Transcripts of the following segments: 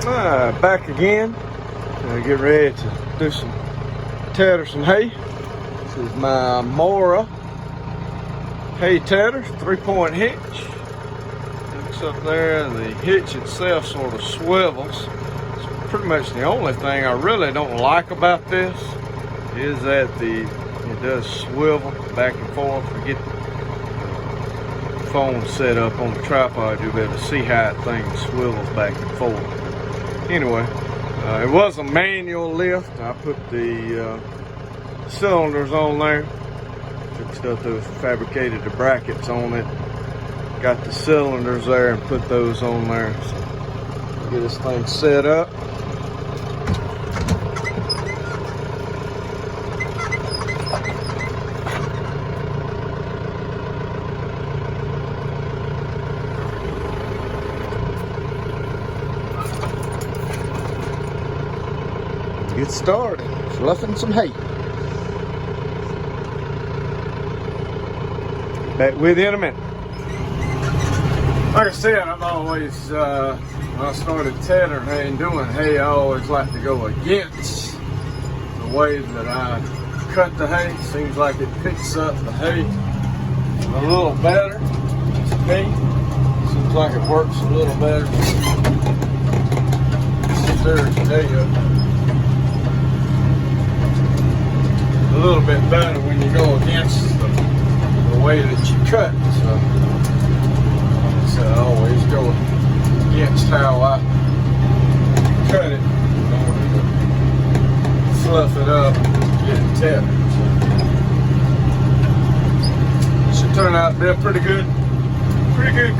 Back again. Get ready to do some tether some hay. This is my Mora hay tether, 3-point hitch. Hooks up there, and the hitch itself sort of swivels. It's pretty much the only thing I really don't like about this is that it does swivel back and forth. To get the phone set up on the tripod, you'll be able to see how that thing swivels back and forth. Anyway, it was a manual lift. I put the cylinders on there, fixed up those, fabricated the brackets on it, got the cylinders there and put those on there. So get this thing set up. Get started fluffing some hay. Back with you in a minute. Like I said, I've always, when I started tethering hay and doing hay, I always like to go against the way that I cut the hay. Seems like it picks up the hay a little better to me. Seems like it works a little better. Sit there and hay up a little bit better when you go against the way that you cut. So, like I said, I always go against how I cut it in order to fluff it up and get it tethered. So, should turn out to be a pretty good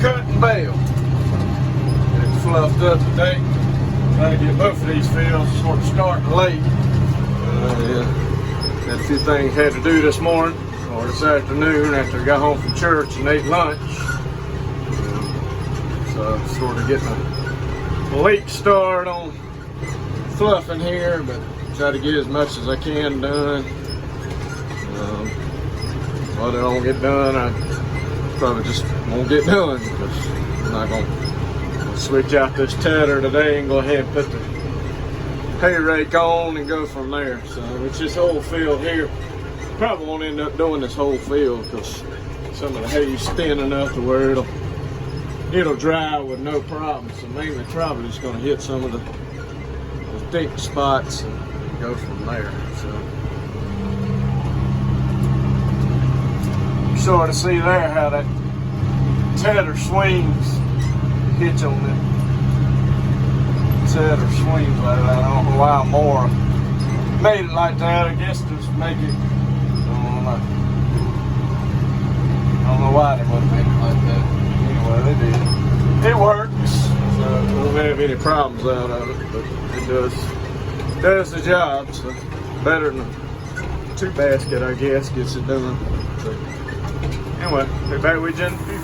cut and bale. Get it fluffed up today. Trying to get both of these fields sort of starting late. Had a few things I had to do this morning or this afternoon after I got home from church and ate lunch. So I'm sort of getting a late start on fluffing here, but try to get as much as I can done. What I don't get done, I probably just won't get done because I'm not going to switch out this tether today and go ahead and put the hay rake on and go from there. So it's this whole field here. Probably won't end up doing this whole field because some of the hay is thin enough to where it'll dry with no problem. So mainly probably just going to hit some of the thick spots and go from there. So you sort of see there how that tether swings, hitch on it. Tether swings like that. I don't know why more made it like that. I guess just make it, I don't know why they would have made it like that. Anyway, they did. It works. So we don't have any problems out of it, but it does the job. So better than a 2-basket, I guess, gets it done. So anyway, be back with you in a few.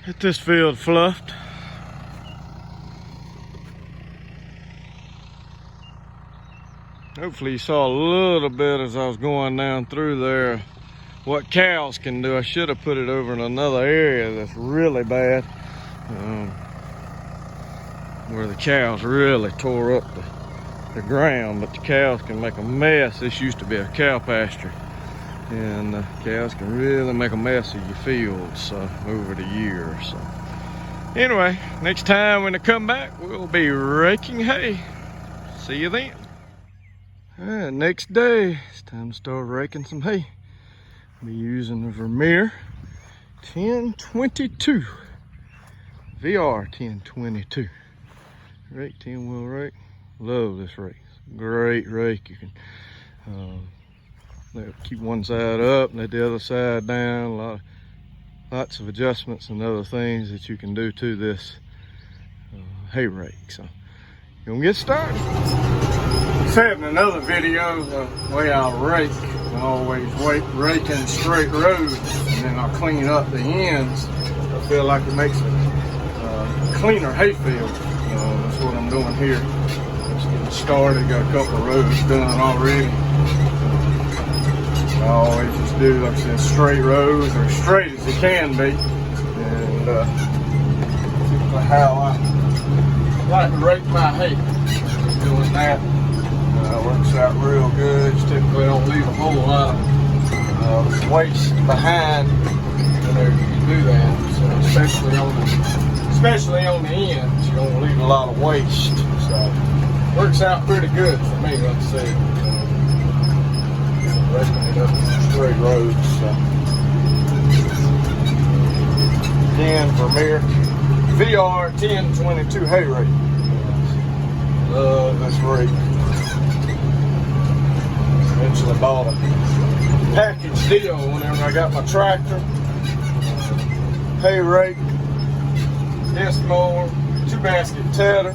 Get this field fluffed. Hopefully you saw a little bit as I was going down through there what cows can do. I should have put it over in another area that's really bad, where the cows really tore up the ground, but the cows can make a mess. This used to be a cow pasture, and the cows can really make a mess of your fields over the years. So anyway, next time when I come back, we'll be raking hay. See you then. Alright, next day, it's time to start raking some hay. Be using the Vermeer 1022. VR 1022. Rake, 10-wheel rake. Love this rake. Great rake. You can keep one side up, let the other side down. Lots of adjustments and other things that you can do to this hay rake. So, gonna get started. Said in another video, the way I rake, I always rake in straight rows, and then I clean up the ends. I feel like it makes a cleaner hay field. That's what I'm doing here. Just getting started, got a couple of rows done already. I always just do, like I said, straight rows, or as straight as it can be. And typically how I like to rake my hay. Just doing that. Works out real good. Just typically don't leave a whole lot of waste behind whenever you do that. So especially on the ends, you don't leave a lot of waste. So works out pretty good for me, like I said. Raking it up in straight rows. So. Again, Vermeer VR 1022 hay rake. Love this rake. Eventually bought a package deal whenever I got my tractor, hay rake, disc mower, 2-basket tedder,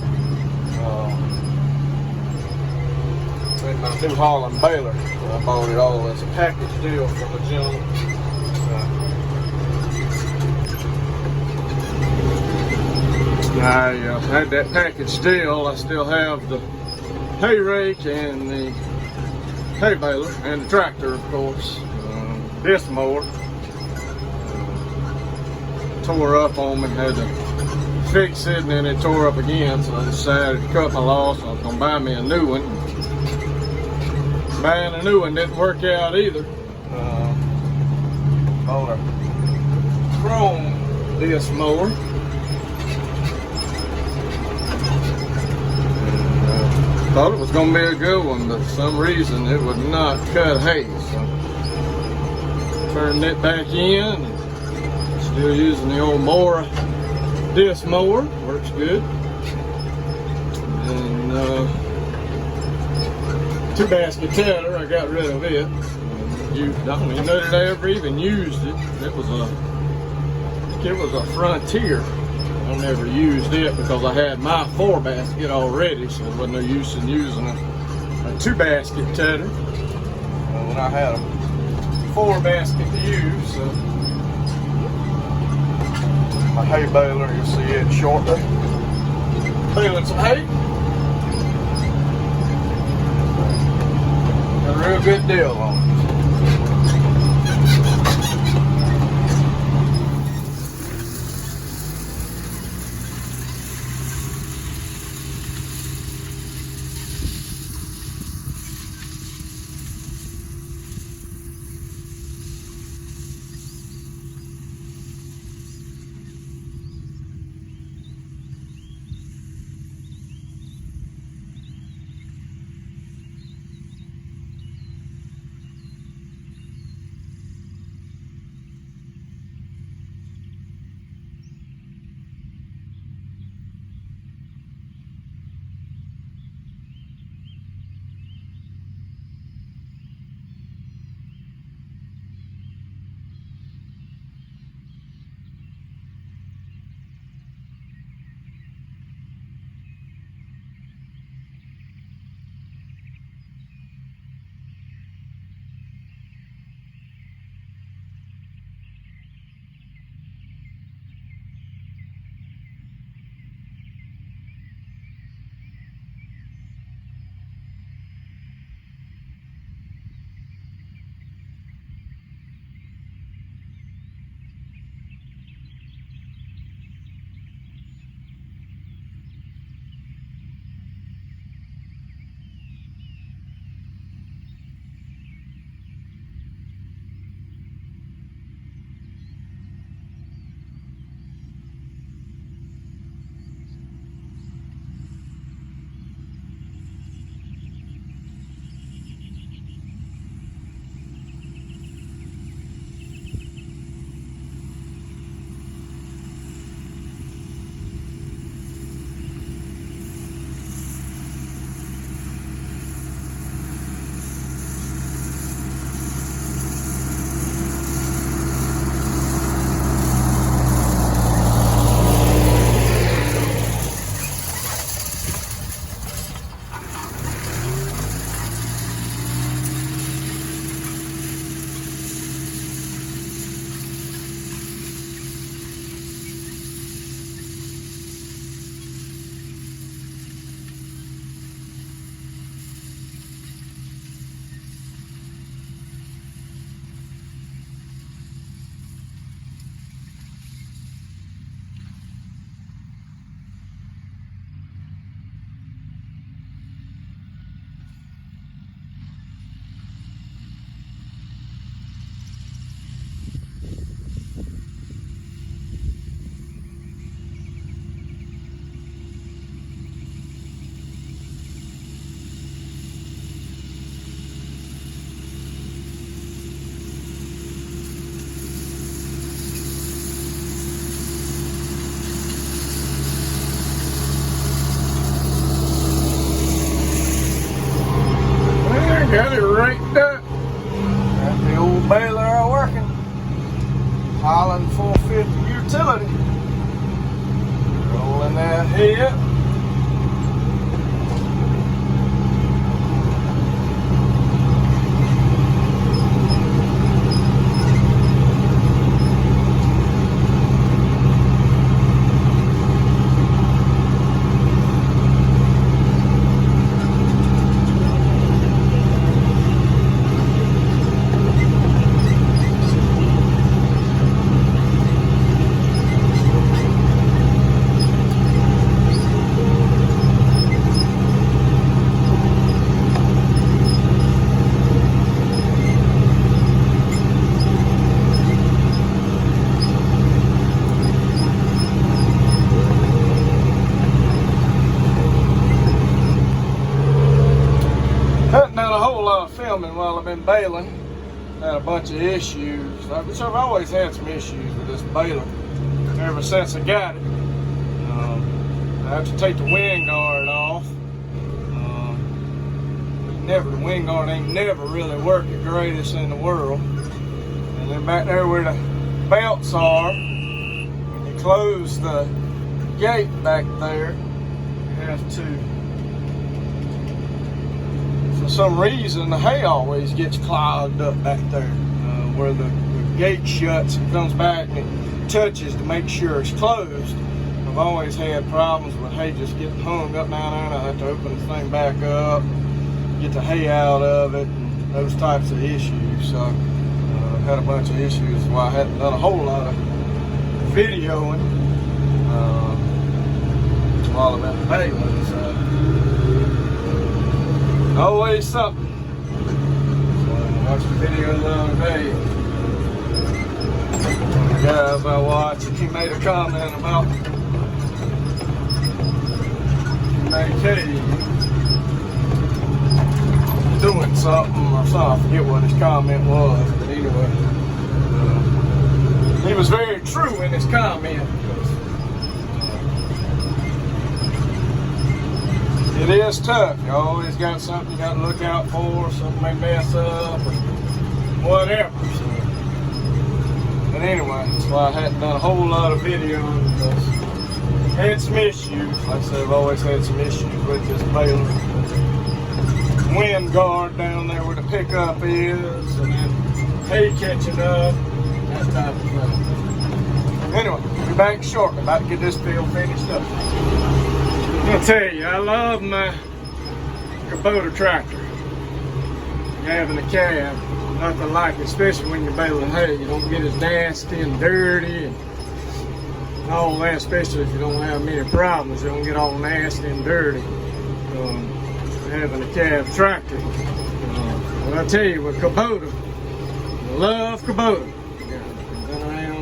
and my New Holland baler. I bought it all as a package deal from a gentleman. I had that package deal. I still have the hay rake and the hay baler and the tractor, of course. Disc mower tore up on me, had to fix it, and then it tore up again, so I decided to cut my loss. I was going to buy me a new one. Buying a new one didn't work out either. Bought a chrome disc mower. Thought it was going to be a good one, but for some reason it would not cut hay. So turned it back in. Still using the old Mora disc mower. Works good. And 2-basket tedder, I got rid of it. I don't even know that I ever even used it. It was a Frontier. I never used it because I had my 4-basket already, so there wasn't no use in using a 2-basket tedder when I had a 4-basket to use. So my hay baler, you'll see it shortly. Baling some hay. Got a real good deal on it. in that head. Hadn't done a whole lot of filming while I've been baling. Had a bunch of issues, which I've always had some issues with this baler ever since I got it. I have to take the wind guard off. The wind guard ain't never really worked the greatest in the world. And then back there where the belts are, when you close the gate back there, you have to, for some reason, the hay always gets clogged up back there where the gate shuts and comes back and it touches to make sure it's closed. I've always had problems with hay just getting hung up down there, and I have to open the thing back up, get the hay out of it, and those types of issues. So I've had a bunch of issues why I hadn't done a whole lot of videoing while I've been baling. So always something. So I watched the video the other day. One of the guys I watched, he made a comment about doing something or something. I forget what his comment was, but anyway, he was very true in his comment. It is tough. You always got something you got to look out for. Something may mess up or whatever. So, but anyway, that's why I hadn't done a whole lot of videos, because I had some issues. Like I said, I've always had some issues with this baler. Wind guard down there where the pickup is, and then hay catching up, that type of thing. Anyway, we'll be back shortly. About to get this field finished up. I'll tell you, I love my Kubota tractor. Having a cab, nothing like it, especially when you're baling hay. You don't get as nasty and dirty and all that, especially if you don't have many problems. You don't get all nasty and dirty having a cab tractor. But I tell you, with Kubota, I love Kubota.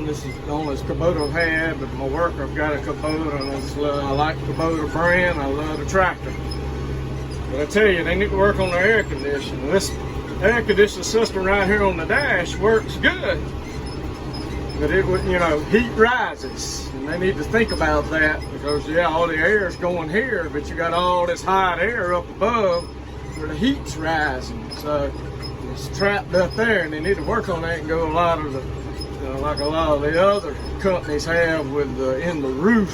This is the only Kubota I've had, but my work I've got a Kubota, and I like the Kubota brand. I love the tractor. But I tell you, they need to work on their air conditioning. This air conditioning system right here on the dash works good, but it would, you know, heat rises, and they need to think about that, because yeah, all the air is going here, but you got all this hot air up above where the heat's rising, so it's trapped up there, and they need to work on that and go a lot of the like a lot of the other companies have with in the roof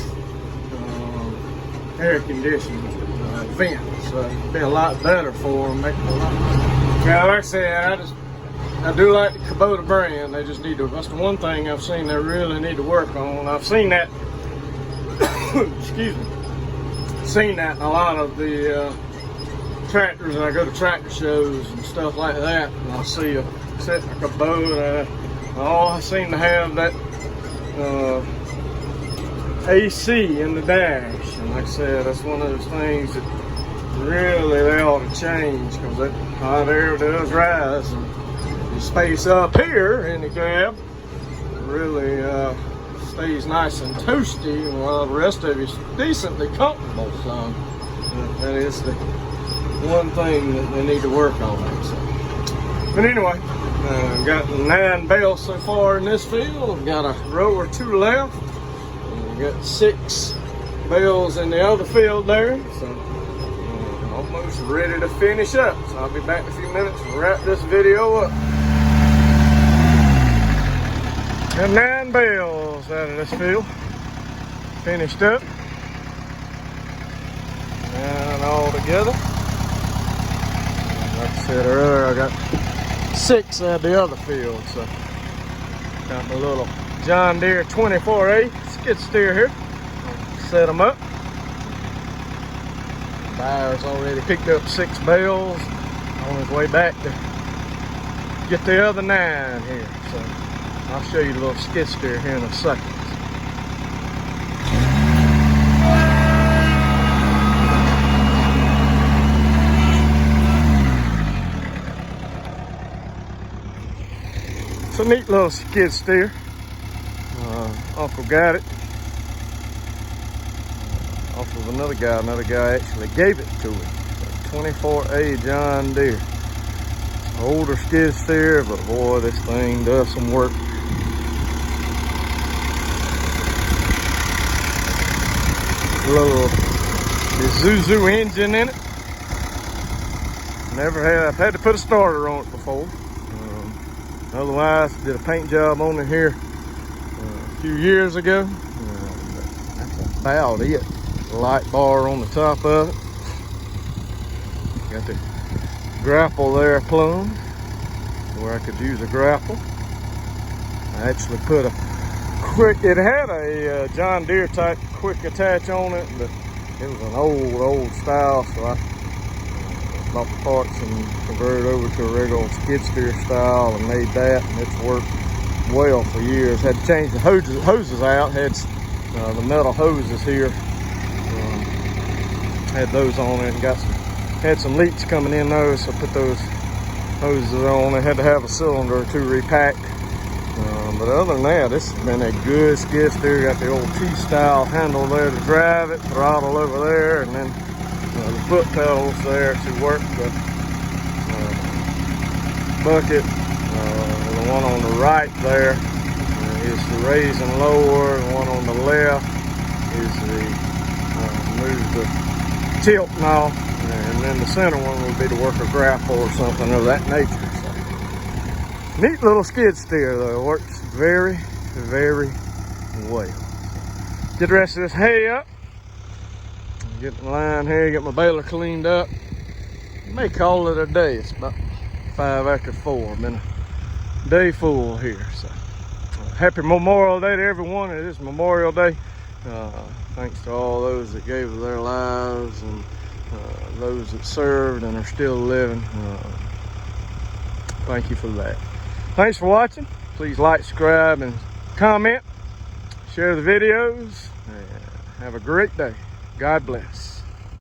air conditioning vents. So it'd be a lot better for them. Yeah, like I said, I do like the Kubota brand. They just need to. That's the one thing I've seen they really need to work on. I've seen that. Excuse me. Seen that in a lot of the tractors, and I go to tractor shows and stuff like that, and I see a set like a Kubota. Oh, I seem to have that AC in the dash, and like I said, that's one of those things that really they ought to change, because that hot air does rise, and the space up here in the cab really stays nice and toasty, while the rest of it's decently comfortable. So that is the one thing that they need to work on. So. But anyway, got 9 bales so far in this field. I've got a row or 2 left. I've got 6 bales in the other field there. So almost ready to finish up. So I'll be back in a few minutes and wrap this video up. Got 9 bales out of this field finished up. and all together. Like I said earlier, I got 6 at the other field, so got my little John Deere 24A skid steer here. Set them up. The buyer's already picked up 6 bales on his way back to get the other 9 here. So I'll show you the little skid steer here in a second. It's a neat little skid steer. Uncle got it off of another guy. Another guy actually gave it to him. A 24A John Deere. Older skid steer, but boy, this thing does some work. Little Isuzu engine in it. I've had to put a starter on it before. Otherwise, did a paint job on it here a few years ago. That's about it. Light bar on the top of it. Got the grapple there plumb where I could use a grapple. I actually put a quick, it had a John Deere type quick attach on it, but it was an old style, so I bought the parts and converted over to a regular skid steer style and made that, and it's worked well for years. Had to change the hoses out. Had the metal hoses here, had those on it, and had some leaks coming in those, so I put those hoses on. I had to have a cylinder or 2 repacked, but other than that, this has been a good skid steer. Got the old T-style handle there to drive it, throttle over there, and then the foot pedals there to work the bucket. The one on the right there is the raise and lower. The one on the left is the move the tilt knob, and then the center one would be to work a grapple or something of that nature. So, neat little skid steer though. Works very, very well. Get the rest of this hay up. Get the line here, get my baler cleaned up. May call it a day. It's about 5 after 4. Been a day full here. So happy Memorial Day to everyone. It is Memorial Day. Thanks to all those that gave their lives and those that served and are still living. Thank you for that. Thanks for watching. Please like, subscribe, and comment. Share the videos. And have a great day. God bless.